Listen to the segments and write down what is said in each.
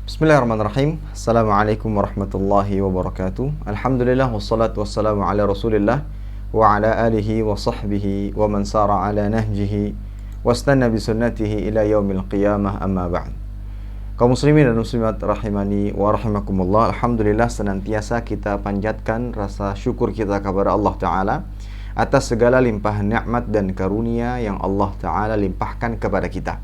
Bismillahirrahmanirrahim. Assalamualaikum warahmatullahi wabarakatuh. Alhamdulillah wassalatu wassalamu ala Rasulillah wa ala alihi wa sahbihi wa man sara ala nahjihi wastanna bi sunnatihi ila yaumil qiyamah, amma ba'd. Kaum muslimin dan muslimat rahimani wa rahimakumullah. Alhamdulillah senantiasa kita panjatkan rasa syukur kita kepada Allah Ta'ala atas segala limpahan nikmat dan karunia yang Allah Ta'ala limpahkan kepada kita.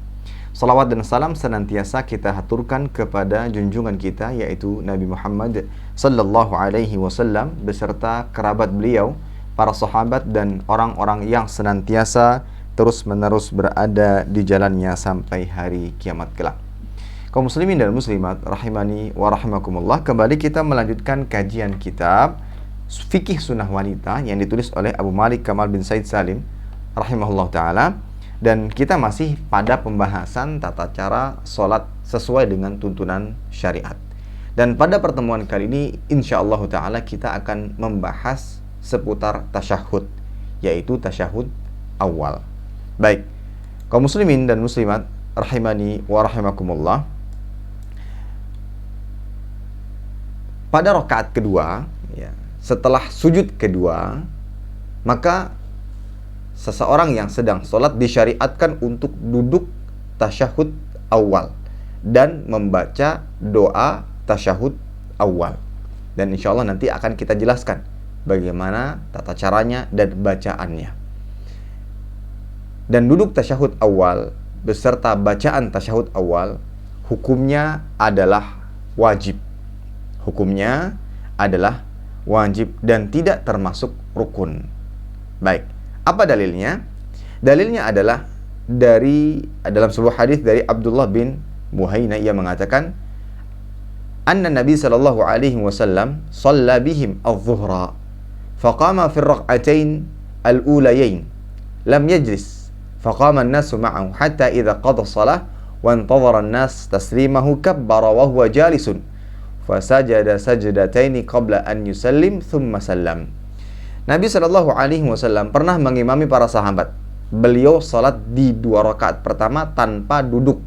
Salawat dan salam senantiasa kita haturkan kepada junjungan kita, yaitu Nabi Muhammad sallallahu alaihi wasallam beserta kerabat beliau, para sahabat dan orang-orang yang senantiasa terus-menerus berada di jalannya sampai hari kiamat kelak. Kaum muslimin dan muslimat rahimani wa rahimakumullah, kembali kita melanjutkan kajian kitab Fikih Sunnah Wanita yang ditulis oleh Abu Malik Kamal bin Said Salim rahimahullah ta'ala. Dan kita masih pada pembahasan tata cara sholat sesuai dengan tuntunan syariat. Dan pada pertemuan kali ini insyaallah ta'ala kita akan membahas seputar tasyahud, yaitu tasyahud awal. Baik, kaum muslimin dan muslimat rahimani wa rahimakumullah, pada rakaat kedua, ya, setelah sujud kedua, maka seseorang yang sedang sholat disyariatkan untuk duduk tasyahud awal dan membaca doa tasyahud awal. Dan insya Allah nanti akan kita jelaskan bagaimana tata caranya dan bacaannya. Dan duduk tasyahud awal beserta bacaan tasyahud awal hukumnya adalah wajib. Hukumnya adalah wajib dan tidak termasuk rukun. Baik. Apa dalilnya? Dalilnya adalah dalam sebuah hadis dari Abdullah bin Buhaina, ia mengatakan, anna Nabi sallallahu alaihi wasallam shalla bihim adh-dhuhra faqama fi ar-rak'atain al-ulayain lam yajlis faqama an-nasu ma'ahu hatta idza qada shalah wa intadhara an-nas taslimahu kabbara wa huwa jalisun fasajada sajdataini qabla an yusallim thumma sallam. Nabi Shallallahu Alaihi Wasallam pernah mengimami para sahabat. Beliau salat di 2 rakaat pertama tanpa duduk.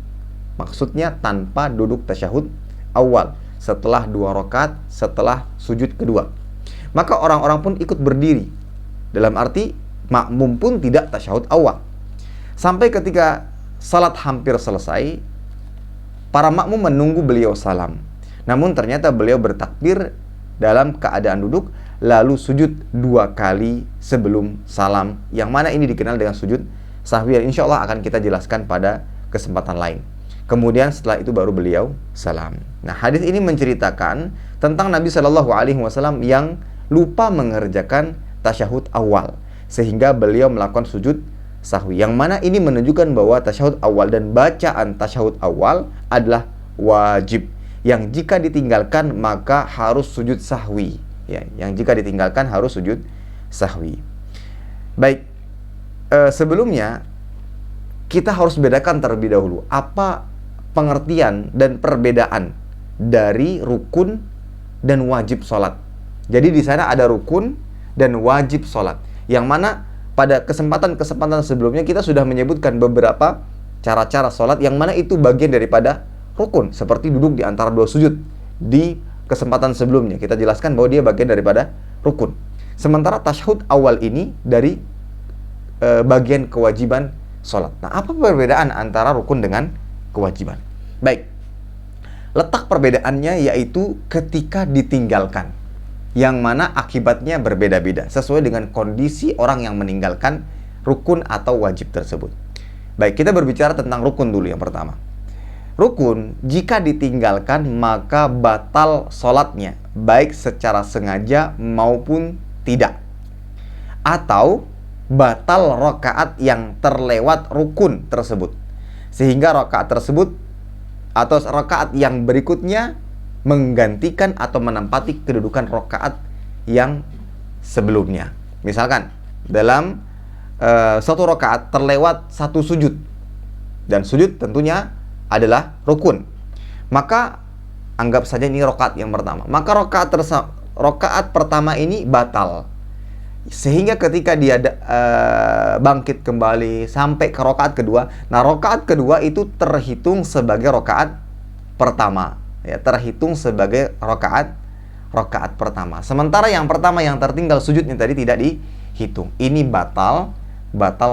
Maksudnya tanpa duduk tasyahud awal. Setelah 2 rakaat, setelah sujud kedua. Maka orang-orang pun ikut berdiri. Dalam arti makmum pun tidak tasyahud awal. Sampai ketika salat hampir selesai, para makmum menunggu beliau salam. Namun ternyata beliau bertakbir dalam keadaan duduk, lalu sujud 2 kali sebelum salam, yang mana ini dikenal dengan sujud sahwi. Insya Allah akan kita jelaskan pada kesempatan lain. Kemudian setelah itu baru beliau salam. Nah, hadis ini menceritakan tentang Nabi Shallallahu Alaihi Wasallam yang lupa mengerjakan tasyahud awal, sehingga beliau melakukan sujud sahwi, yang mana ini menunjukkan bahwa tasyahud awal dan bacaan tasyahud awal adalah wajib, yang jika ditinggalkan maka harus sujud sahwi. Ya, yang jika ditinggalkan harus sujud sahwi. Baik, sebelumnya kita harus bedakan terlebih dahulu apa pengertian dan perbedaan dari rukun dan wajib sholat. Jadi di sana ada rukun dan wajib sholat, yang mana pada kesempatan-kesempatan sebelumnya kita sudah menyebutkan beberapa cara-cara sholat yang mana itu bagian daripada rukun, seperti duduk di antara 2 sujud. Di kesempatan sebelumnya kita jelaskan bahwa dia bagian daripada rukun. Sementara tasyahud awal ini dari bagian kewajiban sholat. Nah, apa perbedaan antara rukun dengan kewajiban? Baik, letak perbedaannya yaitu ketika ditinggalkan, yang mana akibatnya berbeda-beda sesuai dengan kondisi orang yang meninggalkan rukun atau wajib tersebut. Baik, kita berbicara tentang rukun dulu yang pertama. Rukun, jika ditinggalkan maka batal sholatnya, baik secara sengaja maupun tidak. Atau batal rakaat yang terlewat rukun tersebut, sehingga rakaat tersebut atau rakaat yang berikutnya menggantikan atau menempati kedudukan rakaat yang sebelumnya. Misalkan dalam satu rakaat terlewat 1 sujud, dan sujud tentunya adalah rukun, maka anggap saja ini rakaat yang pertama, maka rakaat pertama ini batal, sehingga ketika dia bangkit kembali sampai ke rakaat kedua, nah rakaat kedua itu terhitung sebagai rakaat pertama. ya, terhitung sebagai rakaat pertama. Sementara yang pertama yang tertinggal sujudnya tadi tidak dihitung. Ini batal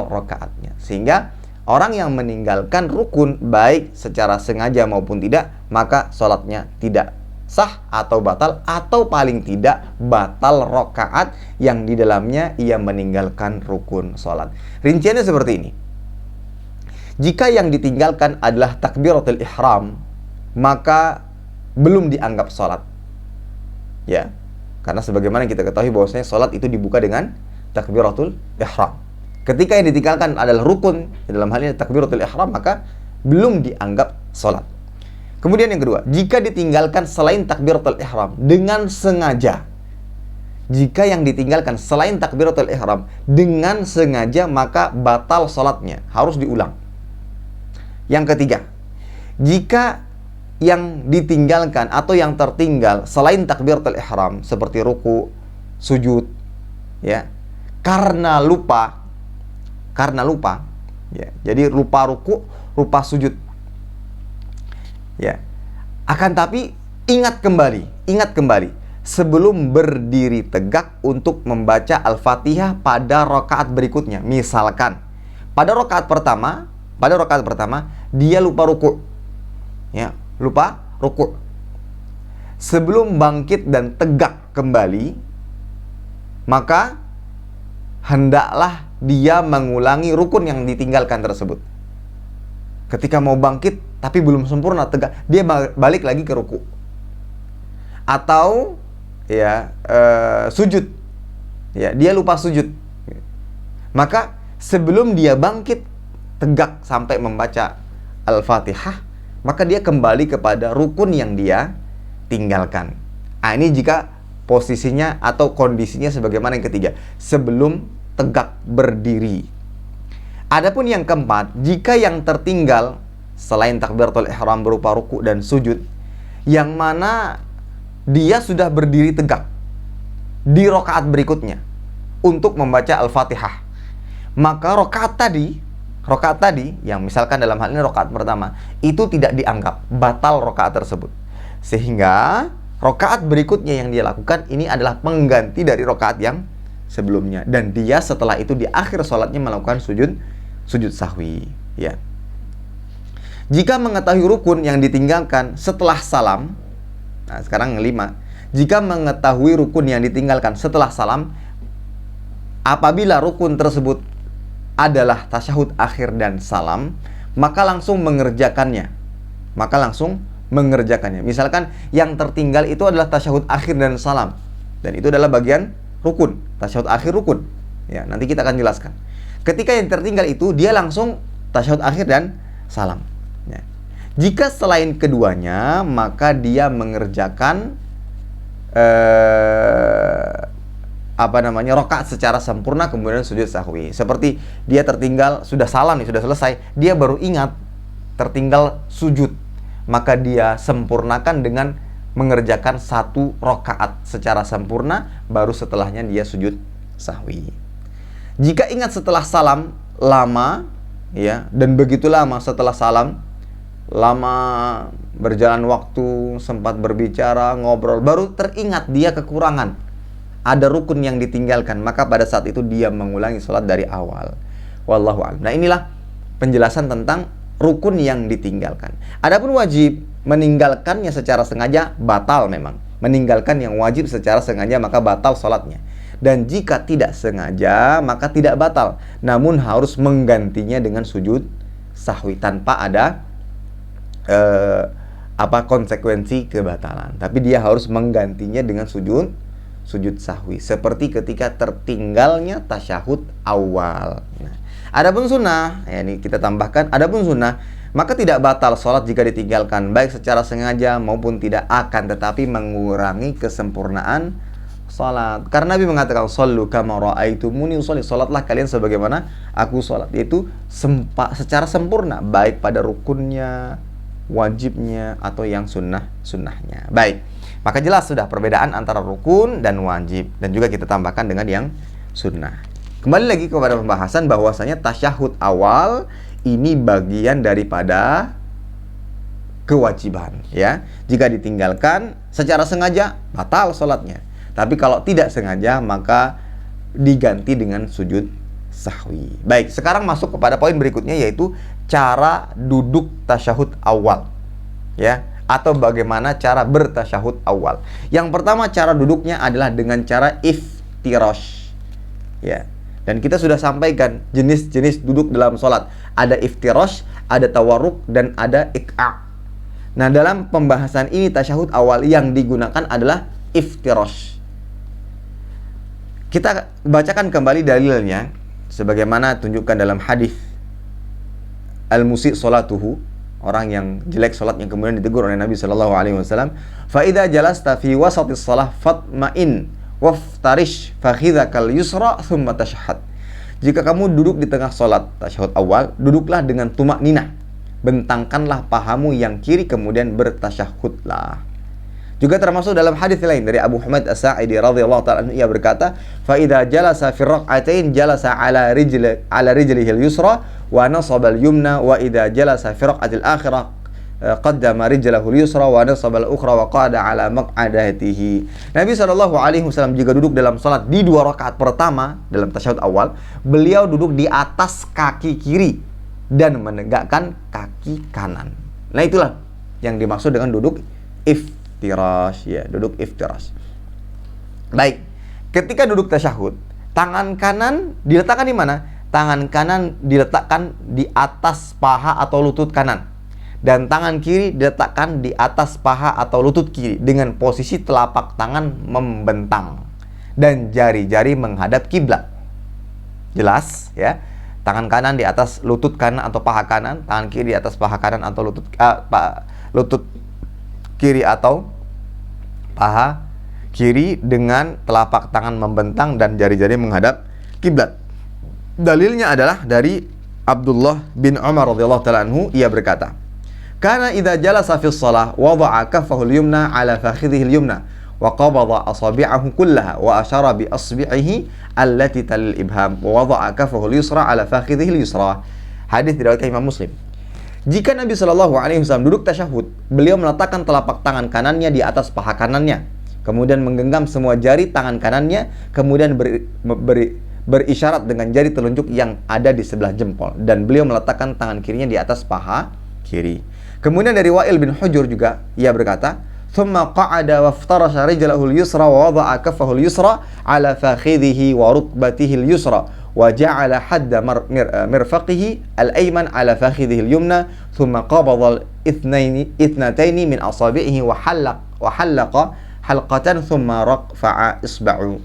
rakaatnya. Sehingga orang yang meninggalkan rukun baik secara sengaja maupun tidak, maka sholatnya tidak sah atau batal, atau paling tidak batal rakaat yang di dalamnya ia meninggalkan rukun sholat. Rinciannya seperti ini. Jika yang ditinggalkan adalah takbiratul ihram, maka belum dianggap sholat. Ya, karena sebagaimana kita ketahui bahwasanya sholat itu dibuka dengan takbiratul ihram. Ketika yang ditinggalkan adalah rukun, dalam hal ini takbiratul ihram, maka belum dianggap sholat. Kemudian yang kedua, jika ditinggalkan selain takbiratul ihram dengan sengaja. Jika yang ditinggalkan selain takbiratul ihram dengan sengaja, maka batal sholatnya, harus diulang. Yang ketiga, jika yang ditinggalkan atau yang tertinggal selain takbiratul ihram seperti ruku, sujud, ya, karena lupa, ya, jadi lupa ruku, lupa sujud, ya, akan tapi ingat kembali sebelum berdiri tegak untuk membaca Al-Fatihah pada rakaat berikutnya. Misalkan pada rakaat pertama dia lupa ruku, ya, lupa ruku. Sebelum bangkit dan tegak kembali, maka hendaklah dia mengulangi rukun yang ditinggalkan tersebut. Ketika mau bangkit tapi belum sempurna tegak, dia balik lagi ke ruku. Atau ya sujud, ya, dia lupa sujud, maka sebelum dia bangkit tegak sampai membaca Al-Fatihah, maka dia kembali kepada rukun yang dia tinggalkan. Nah, ini jika posisinya atau kondisinya sebagaimana yang ketiga, sebelum tegak berdiri. Adapun yang keempat, jika yang tertinggal selain takbiratul ihram berupa ruku dan sujud, yang mana dia sudah berdiri tegak di rakaat berikutnya untuk membaca Al-Fatihah, maka rakaat tadi yang misalkan dalam hal ini rakaat pertama itu tidak dianggap, batal rakaat tersebut. Sehingga rakaat berikutnya yang dia lakukan ini adalah pengganti dari rakaat yang sebelumnya, dan dia setelah itu di akhir sholatnya melakukan sujud sahwi, ya. Jika mengetahui rukun yang ditinggalkan setelah salam, nah sekarang 5. Jika mengetahui rukun yang ditinggalkan setelah salam, apabila rukun tersebut adalah tasyahud akhir dan salam, maka langsung mengerjakannya. Misalkan yang tertinggal itu adalah tasyahud akhir dan salam, dan itu adalah bagian rukun, tasyahud akhir rukun. Ya, nanti kita akan jelaskan. Ketika yang tertinggal itu dia langsung tasyahud akhir dan salam. Ya. Jika selain keduanya, maka dia mengerjakan rakaat secara sempurna kemudian sujud sahwi. Seperti dia tertinggal, sudah salam nih, sudah selesai, dia baru ingat tertinggal sujud, maka dia sempurnakan dengan mengerjakan 1 rakaat secara sempurna, baru setelahnya dia sujud sahwi. Jika ingat setelah salam lama, ya, dan begitu lama setelah salam, lama berjalan waktu, sempat berbicara, ngobrol, baru teringat dia kekurangan, ada rukun yang ditinggalkan, maka pada saat itu dia mengulangi sholat dari awal. Wallahu a'lam. Nah, inilah penjelasan tentang rukun yang ditinggalkan. Adapun wajib, meninggalkannya secara sengaja batal memang. Meninggalkan yang wajib secara sengaja maka batal sholatnya. Dan jika tidak sengaja maka tidak batal, namun harus menggantinya dengan sujud sahwi tanpa ada konsekuensi kebatalan. Tapi dia harus menggantinya dengan sujud sahwi, seperti ketika tertinggalnya tasyahud awal. Nah, adapun sunnah, ya ini kita tambahkan, adapun sunnah, maka tidak batal sholat jika ditinggalkan baik secara sengaja maupun tidak, akan tetapi mengurangi kesempurnaan sholat. Karena Nabi mengatakan, "Shallu kama ra'aitumuni usolli", sholatlah kalian sebagaimana aku sholat, yaitu secara sempurna, baik pada rukunnya, wajibnya, atau yang sunnahnya. Baik, maka jelas sudah perbedaan antara rukun dan wajib, dan juga kita tambahkan dengan yang sunnah. Kembali lagi kepada pembahasan bahwasanya tasyahud awal ini bagian daripada kewajiban, ya. Jika ditinggalkan secara sengaja, batal sholatnya. Tapi kalau tidak sengaja, maka diganti dengan sujud sahwi. Baik, sekarang masuk kepada poin berikutnya, yaitu cara duduk tasyahud awal, ya, atau bagaimana cara bertasyahud awal. Yang pertama, cara duduknya adalah dengan cara iftirash, ya. Dan kita sudah sampaikan jenis-jenis duduk dalam sholat. Ada iftirash, ada tawarruk, dan ada ik'a'. Nah, dalam pembahasan ini tasyahud awal yang digunakan adalah iftirash. Kita bacakan kembali dalilnya sebagaimana tunjukkan dalam hadis al-musi' salatuhu, orang yang jelek salatnya kemudian ditegur oleh Nabi sallallahu alaihi wasallam, fa idza jalasta fi wasatis shalah fatma'in waftarish fakhidhakal yusra thumma tashahhad. Jika kamu duduk di tengah salat tasyahud awal, duduklah dengan tumakninah, bentangkanlah pahamu yang kiri kemudian bertasyahudlah. Juga termasuk dalam hadis lain dari Abu Humaid As-Sa'idi radhiyallahu ta'ala anhu, ia berkata, fa idza jalasa fi rak'atain jalasa ala rijlihi al-yusra wa nasaba al-yumna, wa idza jalasa fi rak'atil akhirah qaddama rijlahu al-yusra wa nasaba al-ukhra wa qada ala maq'adatihi. Nabi SAW jika duduk dalam salat di 2 rakaat pertama dalam tasyahud awal, beliau duduk di atas kaki kiri dan menegakkan kaki kanan. Nah, itulah yang dimaksud dengan duduk iftirash, ya, duduk iftirash. Baik, ketika duduk tasyahud, tangan kanan diletakkan di mana? Tangan kanan diletakkan di atas paha atau lutut kanan, dan tangan kiri diletakkan di atas paha atau lutut kiri dengan posisi telapak tangan membentang dan jari-jari menghadap kiblat. Jelas, ya? Tangan kanan di atas lutut kanan atau paha kanan, tangan kiri di atas paha kanan atau lutut kiri atau paha kiri dengan telapak tangan membentang dan jari-jari menghadap kiblat. Dalilnya adalah dari Abdullah bin Umar radhiyallahu ta'ala anhu, ia berkata, "Kana idza jalasa fi shalah wada'a kaffahu al-yumna 'ala fakhidhihi al-yumna wa qabada asabi'ahu kullaha wa asyara bi asbi'ihi allati talil ibham wa wada'a kaffahu al-yusra 'ala fakhidhihi al-yusra." Hadis diriwayatkan Imam Muslim. Jika Nabi Shallallahu Alaihi Wasallam duduk tasyahud, beliau meletakkan telapak tangan kanannya di atas paha kanannya, kemudian menggenggam semua jari tangan kanannya, kemudian berisyarat dengan jari telunjuk yang ada di sebelah jempol, dan beliau meletakkan tangan kirinya di atas paha kiri. Kemudian dari Wa'il bin Hujur juga, ia berkata, "Thumma qa'ada waftarasha rijlahu al-yusra wa wada'a kaffahu al-yusra 'ala fakhidhihi wa rukbatihi al-yusra wa ja'ala hadda mirfaqihi al-ayman 'ala fakhidhihi al-yumna thumma qabada al-ithnataini min asabi'ihi wa halaqa halqatan thumma rafa'a isba'ahu."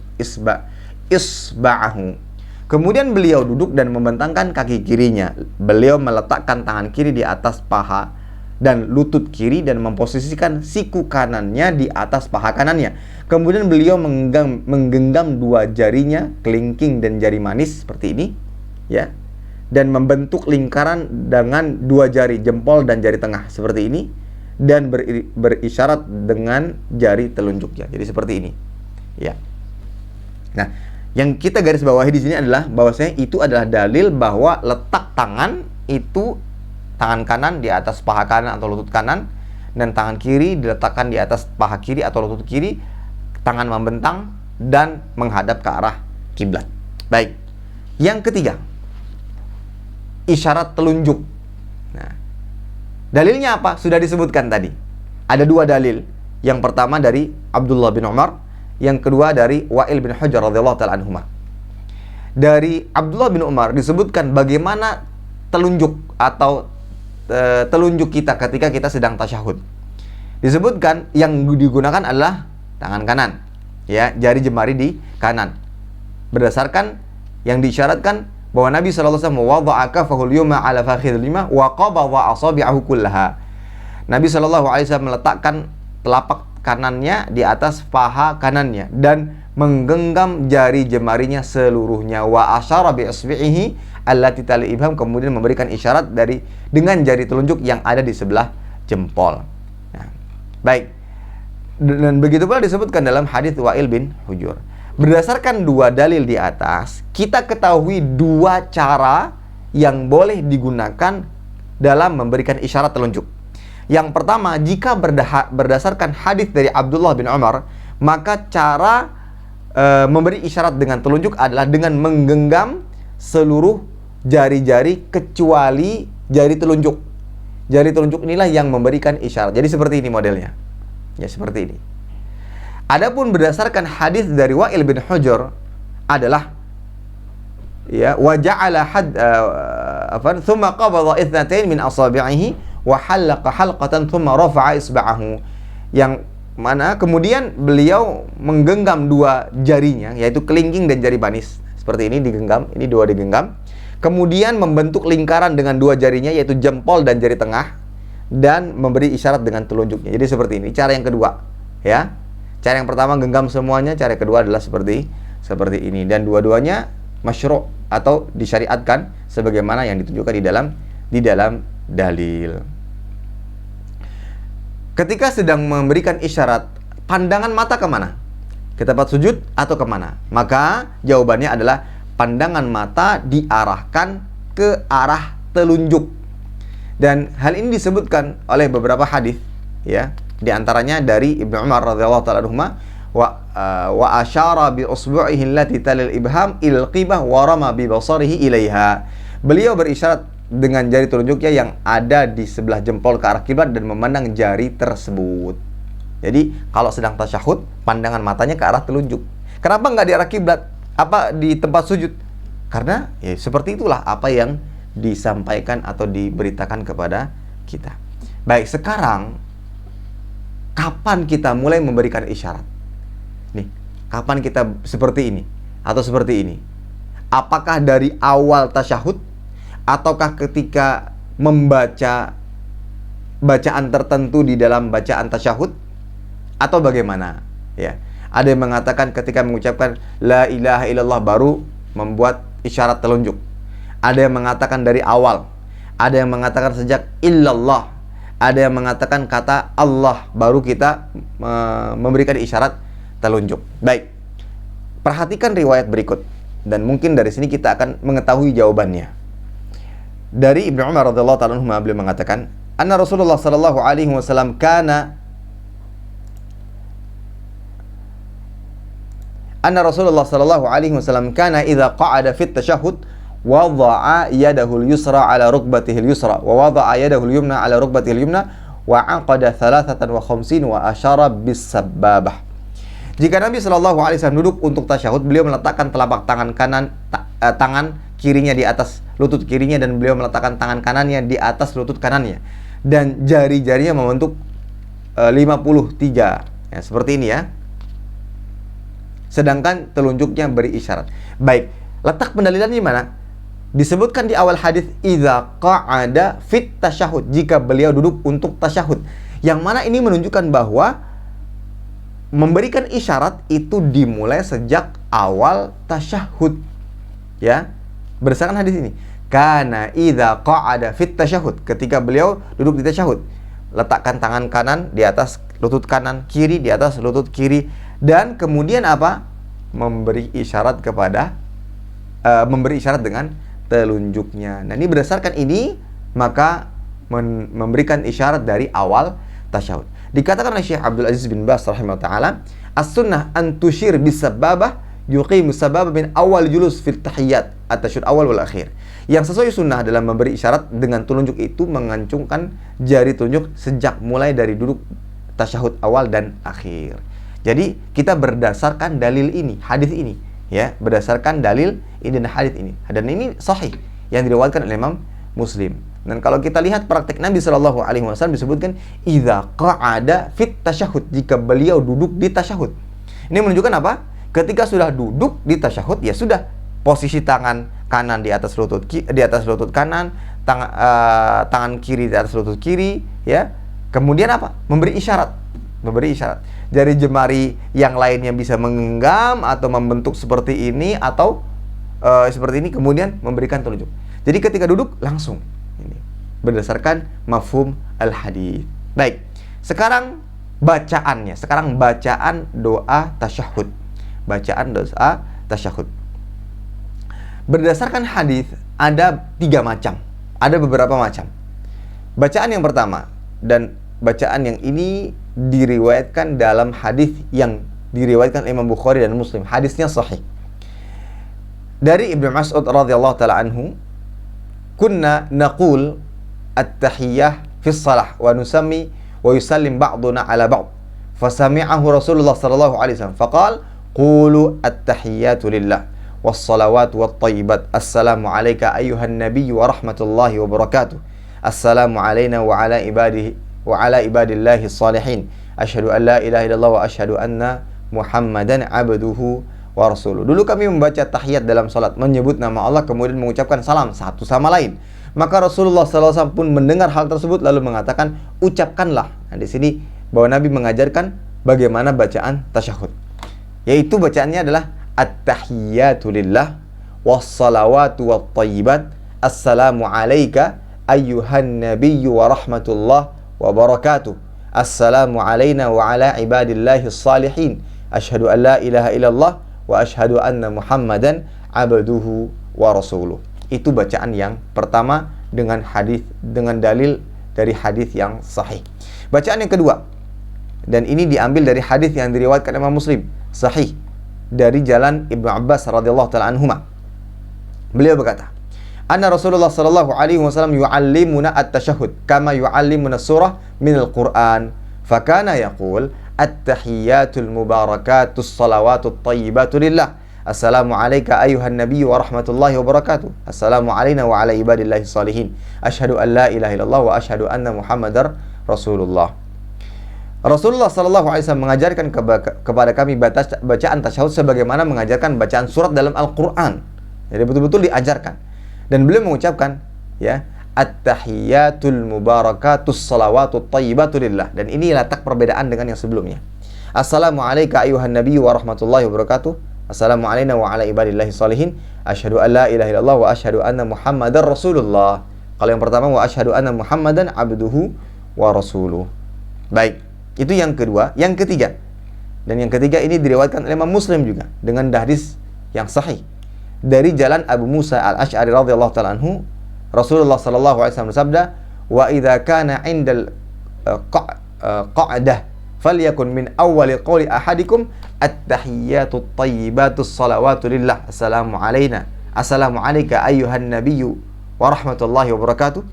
Kemudian beliau duduk dan membentangkan kaki kirinya. Beliau meletakkan tangan kiri di atas paha dan lutut kiri dan memposisikan siku kanannya di atas paha kanannya. Kemudian beliau menggenggam 2 jarinya, kelingking dan jari manis seperti ini, ya, dan membentuk lingkaran dengan 2 jari jempol dan jari tengah seperti ini, dan berisyarat dengan jari telunjuknya. Jadi seperti ini, ya. Nah, yang kita garis bawahi di sini adalah bahwasanya itu adalah dalil bahwa letak tangan itu, tangan kanan di atas paha kanan atau lutut kanan, dan tangan kiri diletakkan di atas paha kiri atau lutut kiri, tangan membentang dan menghadap ke arah kiblat. Baik. Yang ketiga, isyarat telunjuk. Nah, dalilnya apa? Sudah disebutkan tadi. Ada 2 dalil. Yang pertama dari Abdullah bin Umar, yang kedua dari Wa'il bin Hujur radhiyallahu ta'ala anhuma. Dari Abdullah bin Umar disebutkan bagaimana telunjuk atau telunjuk kita ketika kita sedang tasyahud. Disebutkan yang digunakan adalah tangan kanan, ya, jari jemari di kanan. Berdasarkan yang disyaratkan bahwa Nabi sallallahu alaihi wasallam wada'a kaffahu al-yumna 'ala fakhidhil yumna wa qabada asabi'ahu kullaha. Nabi sallallahu alaihi wasallam meletakkan telapak kanannya di atas paha kanannya dan menggenggam jari jemarinya seluruhnya, wa asyara bi asbi'ihi allati tali ibham, kemudian memberikan isyarat dengan jari telunjuk yang ada di sebelah jempol. Nah, baik. Dan begitu pula disebutkan dalam hadis Wa'il bin Hujur. Berdasarkan 2 dalil di atas, kita ketahui 2 cara yang boleh digunakan dalam memberikan isyarat telunjuk. Yang pertama, jika berdasarkan hadis dari Abdullah bin Umar, maka cara memberi isyarat dengan telunjuk adalah dengan menggenggam seluruh jari-jari kecuali jari telunjuk. Jari telunjuk inilah yang memberikan isyarat. Jadi seperti ini modelnya. Ya, seperti ini. Adapun berdasarkan hadis dari Wa'il bin Hujr adalah ya, wa ja'ala thumma qabadha ithnatain min asabi'ihi wa halaqa halqatan thumma rafa'a isba'ahu, yang mana kemudian beliau menggenggam dua jarinya, yaitu kelingking dan jari manis. Seperti ini digenggam, ini dua digenggam. Kemudian membentuk lingkaran dengan dua jarinya, yaitu jempol dan jari tengah, dan memberi isyarat dengan telunjuknya. Jadi seperti ini cara yang kedua, ya. Cara yang pertama genggam semuanya, cara yang kedua adalah seperti ini, dan dua-duanya masyru' atau disyariatkan sebagaimana yang ditunjukkan di dalam dalil. Ketika sedang memberikan isyarat, pandangan mata kemana? Ke tempat sujud atau kemana? Maka jawabannya adalah pandangan mata diarahkan ke arah telunjuk. Dan hal ini disebutkan oleh beberapa hadis, ya. Di antaranya dari Ibnu Umar radhiyallahu taala anhuma, wa asyara bi usbu'ihi allati talil ibham ilqibah wa rama bi basarihi ilaiha. Beliau berisyarat dengan jari telunjuknya yang ada di sebelah jempol ke arah kiblat dan memandang jari tersebut. Jadi kalau sedang tasyahud, pandangan matanya ke arah telunjuk. Kenapa nggak di arah kiblat? Apa di tempat sujud? Karena ya seperti itulah apa yang disampaikan atau diberitakan kepada kita. Baik, sekarang kapan kita mulai memberikan isyarat? Nih, kapan kita seperti ini atau seperti ini? Apakah dari awal tasyahud, ataukah ketika membaca bacaan tertentu di dalam bacaan tasyahud, atau bagaimana? Ya, ada yang mengatakan ketika mengucapkan la ilaha illallah baru membuat isyarat telunjuk. Ada yang mengatakan dari awal. Ada yang mengatakan sejak illallah. Ada yang mengatakan kata Allah baru kita memberikan isyarat telunjuk. Baik, perhatikan riwayat berikut dan mungkin dari sini kita akan mengetahui jawabannya. Dari Ibnu Umar radhiyallahu ta'ala anhu, beliau mengatakan, anna Rasulullah sallallahu alaihi wasallam kana idza qa'ada fit tasyahhud wada'a yadahu al-yusra ala rukbatihi al-yusra wa wada'a yadahu al-yumna ala rukbatihi al-yumna wa 'aqada 53 wa asyara bis-sabbabah. Jika Nabi sallallahu alaihi wasallam duduk untuk tasyahud, beliau meletakkan telapak tangan kanan tangan kirinya di atas lutut kirinya, dan beliau meletakkan tangan kanannya di atas lutut kanannya, dan jari-jarinya membentuk 53, ya, seperti ini ya. Sedangkan telunjuknya beri isyarat. Baik, letak pendalilannya di mana? Disebutkan di awal hadis idza qa'ada fit tasyahud, jika beliau duduk untuk tasyahud, yang mana ini menunjukkan bahwa memberikan isyarat itu dimulai sejak awal tasyahud, ya. Berdasarkan hadis ini, kana idza qa'ada fit tasyahud, ketika beliau duduk di tasyahud, letakkan tangan kanan di atas lutut kanan, kiri di atas lutut kiri, dan kemudian apa? Memberi isyarat dengan telunjuknya. Nah, ini berdasarkan ini maka memberikan isyarat dari awal tasyahud. Dikatakan oleh Syekh Abdul Aziz bin Baz rahimahullah taala, as-sunnah an tushir bis-sababah yuqimu sabab min awal julus fil tahiyyat at-tasyahhud awal wal akhir. Yang sesuai sunnah dalam memberi isyarat dengan telunjuk itu mengancungkan jari telunjuk sejak mulai dari duduk tasyahud awal dan akhir. Jadi kita berdasarkan dalil ini, hadis ini, ya, berdasarkan dalil ini dan hadis ini. Dan ini sahih yang diriwayatkan oleh Imam Muslim. Dan kalau kita lihat praktek Nabi Shallallahu Alaihi Wasallam disebutkan idza qa'ada fit tasyahhud, jika beliau duduk di tasyahud. Ini menunjukkan apa? Ketika sudah duduk di tasyahud, ya sudah, posisi tangan kanan di atas lutut kanan, tangan kiri di atas lutut kiri, ya. Kemudian apa? Memberi isyarat. Jari jemari yang lainnya bisa menggenggam atau membentuk seperti ini atau seperti ini, kemudian memberikan telunjuk. Jadi ketika duduk langsung ini berdasarkan mafhum al-hadits. Baik, sekarang bacaannya. Sekarang bacaan doa tasyahud. Bacaan doa tasyahud. Berdasarkan hadis ada 3 macam. Ada beberapa macam. Bacaan yang pertama dan bacaan yang ini diriwayatkan dalam hadis yang diriwayatkan Imam Bukhari dan Muslim. Hadisnya sahih. Dari Ibnu Mas'ud radhiyallahu taala anhu, kunna naqul at-tahiyyah fi shalah wa nusammi wa yusallim ba'duna ala ba'd. Fasami'ahu Rasulullah sallallahu alaihi wasallam faqala qulu at-tahiyyatu lillah was-salawatu wat-thayyibat. Assalamu alayka ayyuhan nabiyyu wa rahmatullahi wa barakatuh. Assalamu alayna wa ala ibadillahi salihin. Asyhadu an la ilaha illallah wa asyhadu anna Muhammadan abduhu wa rasuluh. Dulu kami membaca tahiyat dalam salat, menyebut nama Allah kemudian mengucapkan salam satu sama lain. Maka Rasulullah SAW pun mendengar hal tersebut lalu mengatakan, ucapkanlah. Nah, di sini bahwa Nabi mengajarkan bagaimana bacaan tasyahud. Yaitu bacaannya adalah at-tahiyyatu lillah was-salawatu wat-thayyibat. Assalamu alayka ayyuhan nabiyyu wa rahmatullah wa barakatuh. Assalamu alayna wa ala ibadillahi salihin. Asyhadu an la ilaha illallah wa asyhadu anna Muhammadan abduhu wa rasuluh. Itu bacaan yang pertama dengan dalil dari hadis yang sahih. Bacaan yang kedua, dan ini diambil dari hadis yang diriwayatkan Imam Muslim, sahih, dari jalan Ibnu Abbas radhiyallahu taala anhuma. Beliau berkata, anna Rasulullah sallallahu alaihi wasallam yu'allimuna at-tasyahhud kama yu'allimuna surah min al-Qur'an. Fakana yaqul at-tahiyyatul mubarakatus salawatut thayyibatu lillah. Assalamu alayka ayyuhan nabiyyu wa rahmatullahi wa barakatuh. Assalamu alayna wa ala ibadillahi salihin. Asyhadu an la ilaha illallah wa asyhadu anna Muhammadar Rasulullah. Rasulullah sallallahu alaihi wasallam mengajarkan kepada kami bacaan tasyahud sebagaimana mengajarkan bacaan surat dalam Al-Qur'an. Jadi betul-betul diajarkan. Dan beliau mengucapkan, ya, at-tahiyyatul mubarakatus salawatut thayyibatu lillah. Dan ini letak perbedaan dengan yang sebelumnya. Assalamu alayka ayyuhan nabiyyu wa rahmatullahi wa barakatuh. Assalamu alayna wa ala ibadillahi salihin. Asyhadu an la ilaha illallah wa asyhadu anna Muhammadar Rasulullah. Kalau yang pertama wa asyhadu anna Muhammadan abduhu wa rasuluh. Baik, itu yang kedua. Yang ketiga, dan yang ketiga ini diriwayatkan oleh Imam Muslim juga dengan hadis yang sahih dari jalan Abu Musa al-Asy'ari radhiyallahu taala anhu. Rasulullah sallallahu alaihi wasallam bersabda, wa idza kana 'indal qa'dah falyakun min awwali qawli ahadikum at-tahiyyatut thayyibatus salawatu lillah. Assalamu alayna. Assalamu alayka ayyuhan nabiyyu wa rahmatullahi wa barakatuh.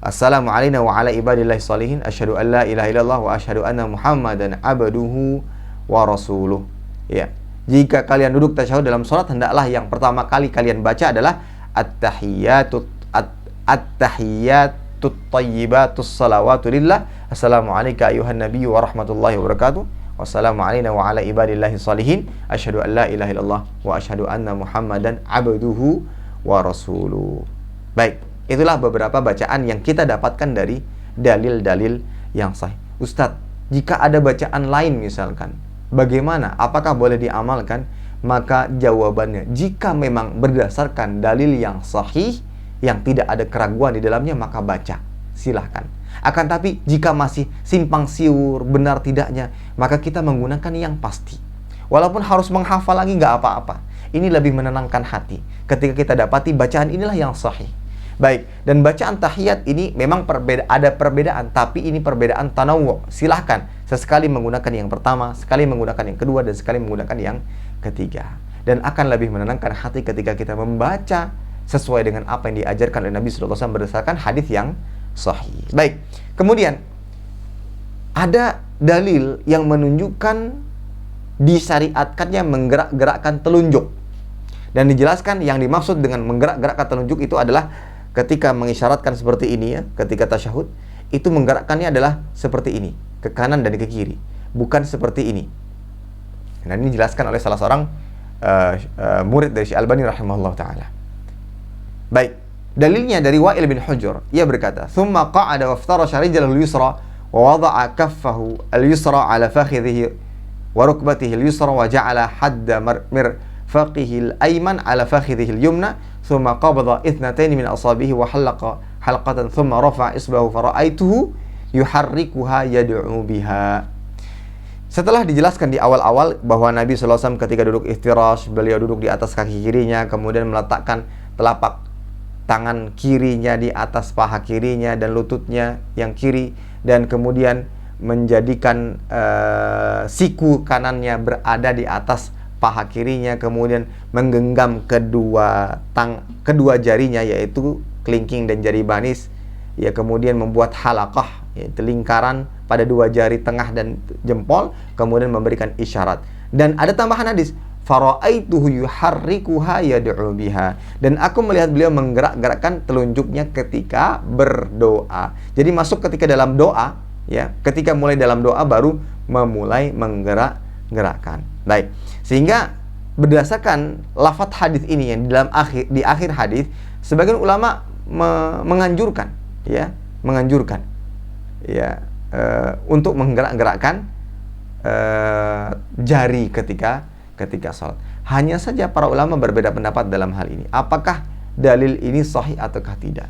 Assalamu alayna wa ala ibadillahi salihin. Asyhadu an la ilaha illallah wa asyhadu anna Muhammadan abduhu wa rasuluh. Ya. Jika kalian duduk tasyahud dalam salat, hendaklah yang pertama kali kalian baca adalah at-tahiyyatut thayyibatus salawatu lillah. Assalamu alayka ayyuhan nabiyyu wa rahmatullahi wa barakatuh. Wassalamu alayna wa ala ibadillahi salihin. Asyhadu an la ilaha illallah wa asyhadu anna Muhammadan abduhu wa rasuluh. Baik, itulah beberapa bacaan yang kita dapatkan dari dalil-dalil yang sahih. Ustadz, jika ada bacaan lain misalkan, bagaimana? Apakah boleh diamalkan? Maka jawabannya, jika memang berdasarkan dalil yang sahih, yang tidak ada keraguan di dalamnya, maka baca, silahkan. Akan tapi jika masih simpang siur, benar tidaknya, maka kita menggunakan yang pasti. Walaupun harus menghafal lagi nggak apa-apa. Ini lebih menenangkan hati ketika kita dapati bacaan inilah yang sahih. Baik, dan bacaan tahiyat ini memang ada perbedaan, tapi ini perbedaan tanawu'. Silahkan sesekali menggunakan yang pertama, sekali menggunakan yang kedua, dan sekali menggunakan yang ketiga. Dan akan lebih menenangkan hati ketika kita membaca sesuai dengan apa yang diajarkan oleh Nabi sallallahu alaihi wasallam berdasarkan hadis yang sahih. Baik, kemudian ada dalil yang menunjukkan disyariatkannya menggerak-gerakkan telunjuk. Dan dijelaskan yang dimaksud dengan menggerak-gerakkan telunjuk itu adalah ketika mengisyaratkan seperti ini, ya, ketika tasyahud, itu menggerakkannya adalah seperti ini, ke kanan dan ke kiri, bukan seperti ini. Dan ini dijelaskan oleh salah seorang murid dari Syekh Albani rahimahullah ta'ala. Baik, dalilnya dari Wa'il bin Hujr, ia berkata, "Tsumma qa'ada waftarasha rijlahu al-yusra wa wada'a kaffahu al-yusra 'ala fakhidhihi wa rukbatihi al-yusra wa ja'ala hadda mirfaqihi al-ayman 'ala fakhidhihi al-yumna, tsumma qabada ithnatayn min asabihi wa halaqa halqatan thumma rafa'a isbahu fara'aituhu yuharrikuha yad'u biha." Setelah dijelaskan di awal-awal bahwa Nabi SAW ketika duduk iftirash, beliau duduk di atas kaki kirinya, kemudian meletakkan telapak tangan kirinya di atas paha kirinya dan lututnya yang kiri dan kemudian menjadikan siku kanannya berada di atas paha kirinya, kemudian menggenggam kedua jarinya yaitu kelingking dan jari banis, ya, kemudian membuat halaqah, yaitu lingkaran pada dua jari tengah dan jempol, kemudian memberikan isyarat. Dan ada tambahan hadis, faraaituhu yuharrikuha yad'u biha, dan aku melihat beliau menggerak-gerakkan telunjuknya ketika berdoa. Jadi masuk ketika dalam doa, ya, ketika mulai dalam doa baru memulai menggerak-gerakkan. Baik. Sehingga berdasarkan lafadz hadis ini yang di akhir hadis, sebagian ulama menganjurkan untuk menggerak-gerakkan jari ketika sholat. Hanya saja para ulama berbeda pendapat dalam hal ini. Apakah dalil ini sahih ataukah tidak?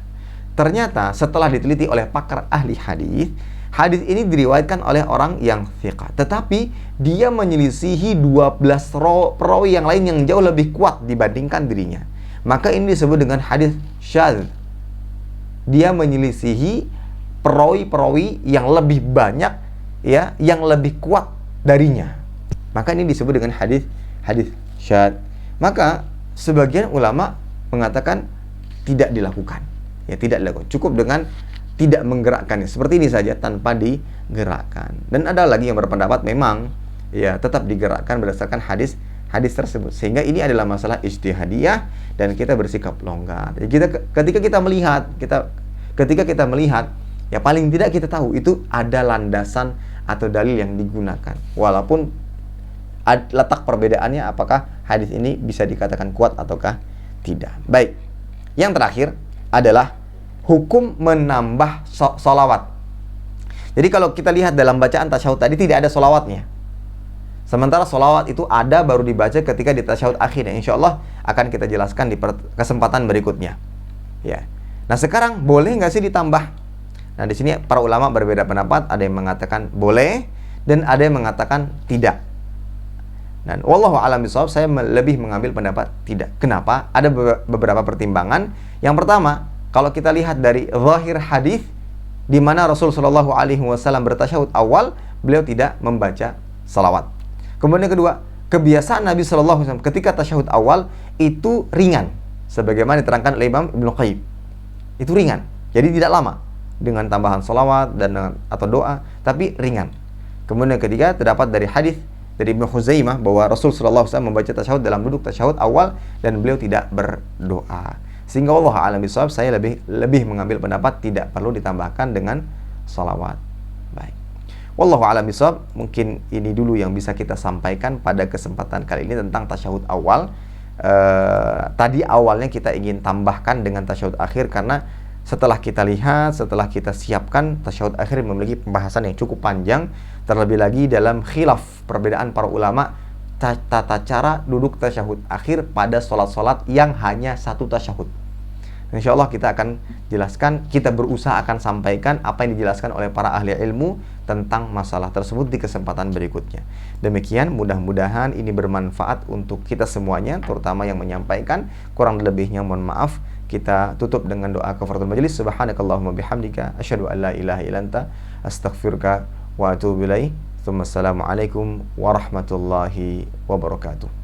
Ternyata setelah diteliti oleh pakar ahli hadis, hadis ini diriwayatkan oleh orang yang thiqah, tetapi dia menyelisihi 12 perawi yang lain yang jauh lebih kuat dibandingkan dirinya. Maka ini disebut dengan hadis syadz. Dia menyelisihi perawi-perawi yang lebih banyak, ya, yang lebih kuat darinya. Maka ini disebut dengan hadis syadz. Maka sebagian ulama mengatakan tidak dilakukan. Ya, tidak dilakukan. Cukup dengan tidak menggerakkannya seperti ini saja tanpa digerakkan. Dan ada lagi yang berpendapat memang, ya, tetap digerakkan berdasarkan hadis tersebut. Sehingga ini adalah masalah ijtihadiyah dan kita bersikap longgar. Ketika kita melihat, ya, paling tidak kita tahu itu ada landasan atau dalil yang digunakan. Walaupun letak perbedaannya apakah hadis ini bisa dikatakan kuat ataukah tidak. Baik. Yang terakhir adalah hukum menambah sholawat. Jadi kalau kita lihat dalam bacaan tasyahud tadi tidak ada sholawatnya. Sementara sholawat itu ada baru dibaca ketika di tasyahud akhir. Insya Allah akan kita jelaskan di kesempatan berikutnya. Ya. Nah sekarang boleh nggak sih ditambah? Nah di sini para ulama berbeda pendapat. Ada yang mengatakan boleh dan ada yang mengatakan tidak. Dan wallahu a'lam bishawab, saya lebih mengambil pendapat tidak. Kenapa? Ada beberapa pertimbangan. Yang pertama, kalau kita lihat dari zahir hadis di mana Rasul Shallallahu Alaihi Wasallam bertasyahud awal, beliau tidak membaca salawat. Kemudian kedua, kebiasaan Nabi Shallallahu Alaihi Wasallam ketika tasyahud awal itu ringan, sebagaimana diterangkan oleh Imam Ibnu Qayyim. Itu ringan, jadi tidak lama dengan tambahan salawat dan atau doa, tapi ringan. Kemudian ketiga, terdapat dari hadis dari Ibnu Khuzaimah bahwa Rasul Shallallahu Alaihi Wasallam membaca tasyahud dalam duduk tasyahud awal dan beliau tidak berdoa. Sehingga Allah a'lam bishawab, saya lebih mengambil pendapat tidak perlu ditambahkan dengan salawat. Baik. Wallahu a'lam bishawab, mungkin ini dulu yang bisa kita sampaikan pada kesempatan kali ini tentang tasyahud awal. Tadi awalnya kita ingin tambahkan dengan tasyahud akhir karena setelah kita lihat, setelah kita siapkan, tasyahud akhir memiliki pembahasan yang cukup panjang. Terlebih lagi dalam khilaf perbedaan para ulama tata cara duduk tasyahud akhir pada sholat-sholat yang hanya satu tasyahud. Insya Allah kita akan jelaskan, kita berusaha akan sampaikan apa yang dijelaskan oleh para ahli ilmu tentang masalah tersebut di kesempatan berikutnya. Demikian, mudah-mudahan ini bermanfaat untuk kita semuanya, terutama yang menyampaikan. Kurang lebihnya mohon maaf. Kita tutup dengan doa kafaratul majelis. Subhanakallahumma bihamdika asyhadu an la ilaha illa anta astaghfiruka wa atubu ilaik. Assalamualaikum warahmatullahi wabarakatuh.